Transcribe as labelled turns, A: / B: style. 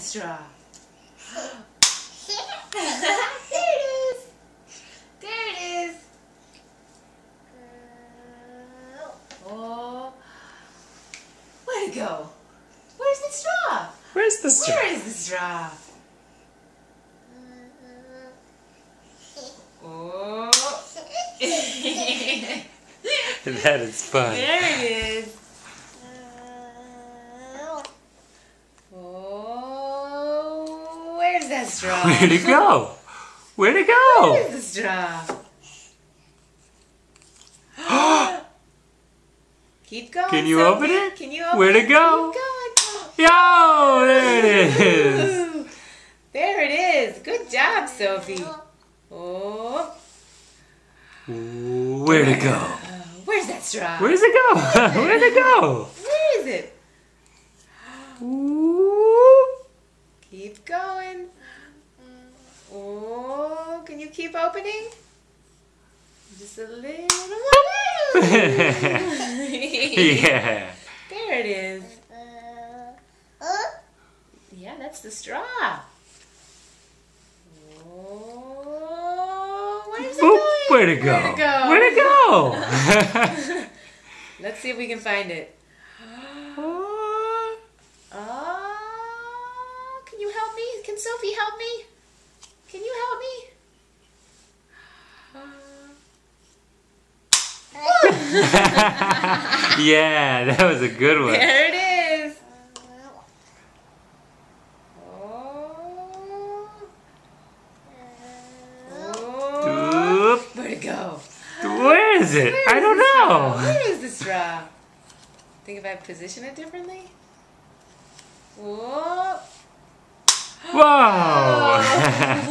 A: that straw? There it is. There it is. Oh. Where'd it go? Where's the straw?
B: Where's the straw?
A: Where is the straw? Oh.
B: That is fun.
A: There it is. Oh, where's that straw?
B: Where'd it go? Where'd it go?
A: Where's the straw? Keep going.
B: Can you
A: Sophie.
B: open it?
A: Can you open
B: Where'd it
A: it?
B: go?
A: Keep going.
B: Yo, there it is.
A: Ooh, there it is. Good job, Sophie. Oh.
B: Where'd it go?
A: Where's that straw?
B: Where's it go? Where'd it go?
A: Where is it?
B: Ooh.
A: Keep going. Oh, can you keep opening? Just a little more.
B: Yeah.
A: There it is. Yeah, that's the straw. Oh, where's it
B: Oop,
A: going?
B: where'd it go?
A: Where'd it go?
B: Where'd it go?
A: Let's see if we can find it. Oh, can you help me? Can Sophie help me? Can you help me?
B: Yeah, that was a good one.
A: There it is. Oh.
B: Oop.
A: Where'd it go?
B: Where is it? I don't know.
A: Where is the straw? Think if I position it differently? Whoa.
B: Whoa.